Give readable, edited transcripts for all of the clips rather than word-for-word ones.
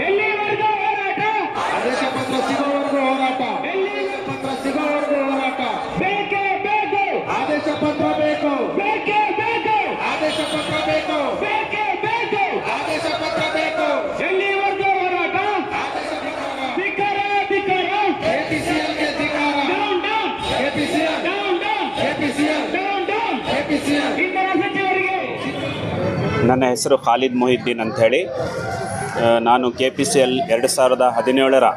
ಎಲ್ಲಿವರೆಗೂ ಹೋರಾಟ? ಆದೇಶ ಪತ್ರ ಸಿಗೋವರೆಗೂ ಹೋರಾಟ. ಪತ್ರ ಸಿಗೋವರೆಗೂ ಹೋರಾಟ. ಬೇಕೇ ಬೇಕು. ಆದೇಶ ಪತ್ರ ಬೇಕು. ಬೇಕೇ ಬೇಕು. ಆದೇಶ ಪತ್ರ ಬೇಕು. ಬೇಕೇ ಬೇಕು. ಆದೇಶ ಪತ್ರ ಬೇಕು. ಎಲ್ಲಿವರೆಗೂ ಹೋರಾಟ? ಆದೇಶ ಪತ್ರ. ಧಿಕ್ಕಾರ ಧಿಕ್ಕಾರ. ಕೆಪಿಸಿಎಲ್ಗೆ ಧಿಕ್ಕಾರ. Down down. KPCL down down. KPCL down down. KPCL ಇಂಧನ ಸಚಿವರಿಗೆ. ನನ್ನ ಹೆಸರು ಖಾಲಿದ್ ಮೊಹಿದ್ದೀನ್ ಅಂಥೇಳಿ. ನಾನು KPCL 2017ರ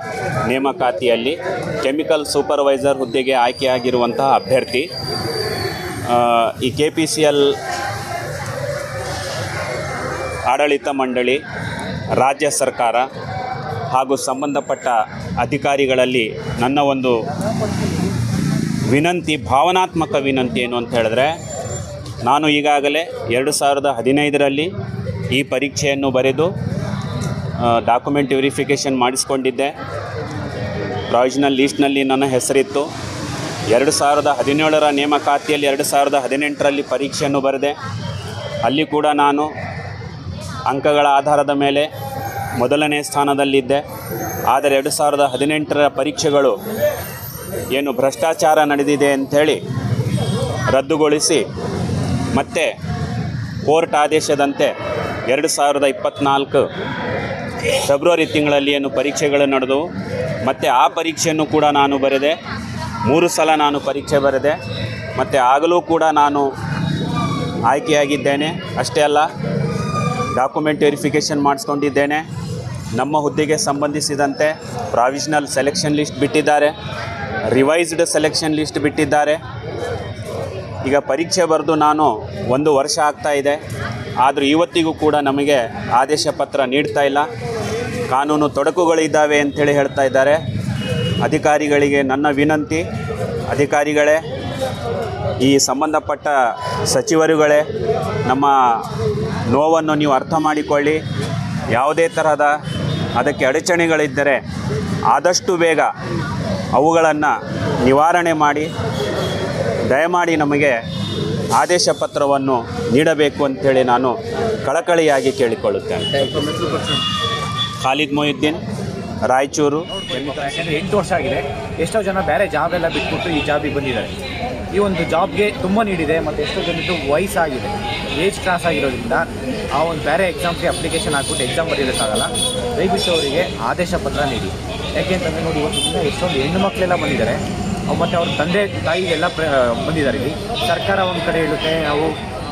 ನೇಮಕಾತಿಯಲ್ಲಿ ಕೆಮಿಕಲ್ ಸೂಪರ್ವೈಸರ್ ಹುದ್ದೆಗೆ ಆಯ್ಕೆಯಾಗಿರುವಂತಹ ಅಭ್ಯರ್ಥಿ. ಈ KPCL ಆಡಳಿತ ಮಂಡಳಿ, ರಾಜ್ಯ ಸರ್ಕಾರ ಹಾಗೂ ಸಂಬಂಧಪಟ್ಟ ಅಧಿಕಾರಿಗಳಲ್ಲಿ ನನ್ನ ಒಂದು ವಿನಂತಿ, ಭಾವನಾತ್ಮಕ ವಿನಂತಿ ಏನು ಅಂತ ಹೇಳಿದ್ರೆ, ನಾನು ಈಗಾಗಲೇ 2015ರಲ್ಲಿ ಈ ಪರೀಕ್ಷೆಯನ್ನು ಬರೆದು ಡಾಕ್ಯುಮೆಂಟ್ ವೆರಿಫಿಕೇಷನ್ ಮಾಡಿಸ್ಕೊಂಡಿದ್ದೆ. ಪ್ರಾವಿಷನಲ್ ಲೀಸ್ಟ್ನಲ್ಲಿ ನನ್ನ ಹೆಸರಿತ್ತು. 2017ರ ನೇಮಕಾತಿಯಲ್ಲಿ 2018ರಲ್ಲಿ ಪರೀಕ್ಷೆಯನ್ನು ಬರೆದೆ. ಅಲ್ಲಿ ಕೂಡ ನಾನು ಅಂಕಗಳ ಆಧಾರದ ಮೇಲೆ ಮೊದಲನೇ ಸ್ಥಾನದಲ್ಲಿದ್ದೆ. ಆದರೆ 2018ರ ಪರೀಕ್ಷೆಗಳು ಏನು ಭ್ರಷ್ಟಾಚಾರ ನಡೆದಿದೆ ಅಂಥೇಳಿ ರದ್ದುಗೊಳಿಸಿ ಮತ್ತು ಕೋರ್ಟ್ ಆದೇಶದಂತೆ 2024 ಫೆಬ್ರವರಿ ತಿಂಗಳಲ್ಲಿ ಏನು ಪರೀಕ್ಷೆಗಳು ನಡೆದವು. ಮತ್ತು ಆ ಪರೀಕ್ಷೆಯನ್ನು ಕೂಡ ನಾನು ಬರೆದೆ. 3 ಸಲ ನಾನು ಪರೀಕ್ಷೆ ಬರೆದೆ. ಮತ್ತು ಆಗಲೂ ಕೂಡ ನಾನು ಆಯ್ಕೆಯಾಗಿದ್ದೇನೆ. ಅಷ್ಟೇ ಅಲ್ಲ, ಡಾಕ್ಯುಮೆಂಟ್ ವೆರಿಫಿಕೇಷನ್ ಮಾಡಿಸ್ಕೊಂಡಿದ್ದೇನೆ. ನಮ್ಮ ಹುದ್ದೆಗೆ ಸಂಬಂಧಿಸಿದಂತೆ ಪ್ರಾವಿಷನಲ್ ಸೆಲೆಕ್ಷನ್ ಲಿಸ್ಟ್ ಬಿಟ್ಟಿದ್ದಾರೆ, ರಿವೈಸ್ಡ್ ಸೆಲೆಕ್ಷನ್ ಲಿಸ್ಟ್ ಬಿಟ್ಟಿದ್ದಾರೆ. ಈಗ ಪರೀಕ್ಷೆ ಬರೆದು ನಾನು 1 ವರ್ಷ ಆಗ್ತಾ ಇದೆ. ಆದರೂ ಇವತ್ತಿಗೂ ಕೂಡ ನಮಗೆ ಆದೇಶ ಪತ್ರ ನೀಡ್ತಾ ಇಲ್ಲ. ಕಾನೂನು ತೊಡಕುಗಳಿದ್ದಾವೆ ಅಂಥೇಳಿ ಹೇಳ್ತಾ ಇದ್ದಾರೆ. ಅಧಿಕಾರಿಗಳಿಗೆ ನನ್ನ ವಿನಂತಿ, ಅಧಿಕಾರಿಗಳೇ, ಈ ಸಂಬಂಧಪಟ್ಟ ಸಚಿವರುಗಳೇ, ನಮ್ಮ ನೋವನ್ನು ನೀವು ಅರ್ಥ ಮಾಡಿಕೊಳ್ಳಿ. ಯಾವುದೇ ತರಹದ ಅದಕ್ಕೆ ಅಡಚಣೆಗಳಿದ್ದರೆ ಆದಷ್ಟು ಬೇಗ ಅವುಗಳನ್ನು ನಿವಾರಣೆ ಮಾಡಿ ದಯಮಾಡಿ ನಮಗೆ ಆದೇಶ ಪತ್ರವನ್ನು ನೀಡಬೇಕು ಅಂಥೇಳಿ ನಾನು ಕಳಕಳಿಯಾಗಿ ಕೇಳಿಕೊಳ್ಳುತ್ತೇನೆ. ಖಾಲಿದ್ ಮೊಹಿದ್ದೀನ್, ರಾಯಚೂರು. ಯಾಕೆಂದರೆ 8 ವರ್ಷ ಆಗಿದೆ. ಎಷ್ಟೋ ಜನ ಬೇರೆ ಜಾಬ್ ಎಲ್ಲ ಬಿಟ್ಬಿಟ್ಟು ಈ ಜಾಬಿಗೆ ಬಂದಿದ್ದಾರೆ. ಈ ಒಂದು ಜಾಬ್ಗೆ ತುಂಬ ನೀಡಿದೆ. ಮತ್ತು ಎಷ್ಟೋ ಜನದ್ದು ವಯಸ್ಸಾಗಿದೆ, ಏಜ್ ಕ್ರಾಸ್ ಆಗಿರೋದ್ರಿಂದ ಆ ಒಂದು ಬೇರೆ ಎಕ್ಸಾಮ್ಸ್ಗೆ ಅಪ್ಲಿಕೇಶನ್ ಹಾಕ್ಬಿಟ್ಟು ಎಕ್ಸಾಮ್ ಬರೆಯೋದಕ್ಕಾಗಲ್ಲ. ದಯವಿಟ್ಟು ಅವರಿಗೆ ಆದೇಶ ಪತ್ರ ನೀಡಿ. ಯಾಕೆಂತಂದರೆ ನೋಡಿ, ಇವತ್ತು ಎಷ್ಟೊಂದು ಹೆಣ್ಣು ಮಕ್ಕಳೆಲ್ಲ ಬಂದಿದ್ದಾರೆ. ಮತ್ತು ಅವ್ರ ತಂದೆ ತಾಯಿಗೆಲ್ಲ ಬಂದಿದ್ದಾರೆ. ಇಲ್ಲಿ ಸರ್ಕಾರ ಒಂದು ಕಡೆ ಹೇಳುತ್ತೆ, ನಾವು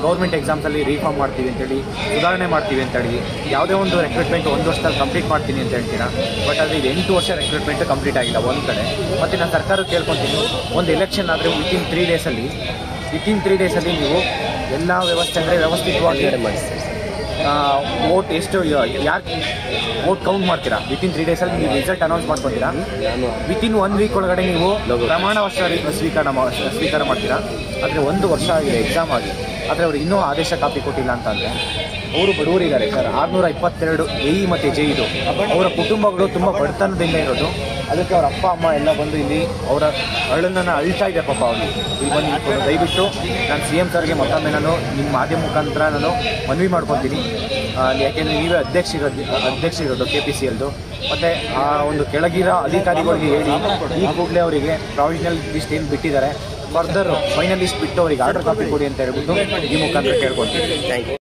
ಗೌರ್ಮೆಂಟ್ ಎಕ್ಸಾಮ್ಸಲ್ಲಿ ರೀಫಾರ್ಮ್ ಮಾಡ್ತೀವಿ ಅಂತೇಳಿ, ಸುಧಾರಣೆ ಮಾಡ್ತೀವಿ ಅಂತೇಳಿ, ಯಾವುದೇ ಒಂದು ರೆಕ್ರೂಟ್ಮೆಂಟ್ 1 ವರ್ಷದಲ್ಲಿ ಕಂಪ್ಲೀಟ್ ಮಾಡ್ತೀನಿ ಅಂತ ಹೇಳ್ತೀರಾ. ಬಟ್ ಅದು ಇದು 8 ವರ್ಷ ರೆಕ್ರೂಟ್ಮೆಂಟ್ ಕಂಪ್ಲೀಟ್ ಆಗಿಲ್ಲ ಒಂದು ಕಡೆ. ಮತ್ತು ನಾನು ಸರ್ಕಾರ ಕೇಳ್ಕೊತೀನಿ, ಒಂದು ಎಲೆಕ್ಷನ್ ಆದರೆ ವಿತಿನ್ 3 ಡೇಸಲ್ಲಿ ನೀವು ಎಲ್ಲ ವ್ಯವಸ್ಥೆ ಅಂದರೆ ವ್ಯವಸ್ಥಿತವಾಗಿ ವೋಟ್ ಎಷ್ಟು ಯಾರು ವೋಟ್ ಕೌಂಟ್ ಮಾಡ್ತೀರಾ. ವಿತಿನ್ 3 ಡೇಸಲ್ಲಿ ನೀವು ರಿಸಲ್ಟ್ ಅನೌನ್ಸ್ ಮಾಡ್ಕೊತೀರಾ. ವಿತಿನ್ 1 ವೀಕ್ ಒಳಗಡೆ ನೀವು ಪ್ರಮಾಣ ವಚನ ಸ್ವೀಕಾರ ಮಾಡ್ತೀರಾ. ಆದರೆ 1 ವರ್ಷ ಆಗಿದೆ ಎಕ್ಸಾಮ್ ಆಗಿ, ಆದರೆ ಅವ್ರು ಇನ್ನೂ ಆದೇಶ ಕಾಪಿ ಕೊಟ್ಟಿಲ್ಲ ಅಂತಂದರೆ ಅವರು ಬಡವರಿದ್ದಾರೆ ಸರ್. 622 AE ಮತ್ತು JE ಅವರ ಕುಟುಂಬಗಳು ತುಂಬ ಬಡತನದಿಂದ ಇರೋದು. ಅದಕ್ಕೆ ಅವ್ರ ಅಪ್ಪ ಅಮ್ಮ ಎಲ್ಲ ಬಂದು ಇಲ್ಲಿ ಅವರ ಅಳನನ್ನು ಅಳ್ತಾ ಇದೆ ಪಾಪ. ಅವ್ರಿಗೆ ಇಲ್ಲಿ ಬಂದು ನಿಂತ್ಕೊಂಡು ದಯವಿಟ್ಟು ನಾನು CM ಸರ್ಗೆ ಮತ್ತೊಮ್ಮೆ ನಾನು ನಿಮ್ಮ ಮಾಧ್ಯಮ ಮುಖಾಂತರ ನಾನು ಮನವಿ ಮಾಡ್ಕೊತೀನಿ. ಯಾಕೆಂದರೆ ನೀವೇ ಅಧ್ಯಕ್ಷರಿರೋದು KPCLದು. ಮತ್ತು ಆ ಒಂದು ಕೆಳಗಿರೋ ಅಧಿಕಾರಿಗಳಿಗೆ ಹೇಳಿ ಈ ಕೂಡಲೇ ಅವರಿಗೆ ಪ್ರಾವಿಷನಲ್ ಲಿಸ್ಟ್ ಏನು ಬಿಟ್ಟಿದ್ದಾರೆ, ಫರ್ದರ್ ಫೈನಲ್ ಲಿಸ್ಟ್ ಬಿಟ್ಟು ಅವರಿಗೆ ಆರ್ಡರ್ ಕಾಪಿ ಕೊಡಿ ಅಂತ ಹೇಳ್ಬಿಟ್ಟು ಈ ಮುಖಾಂತರ ಕೇಳ್ಕೊತೀನಿ. Thank you.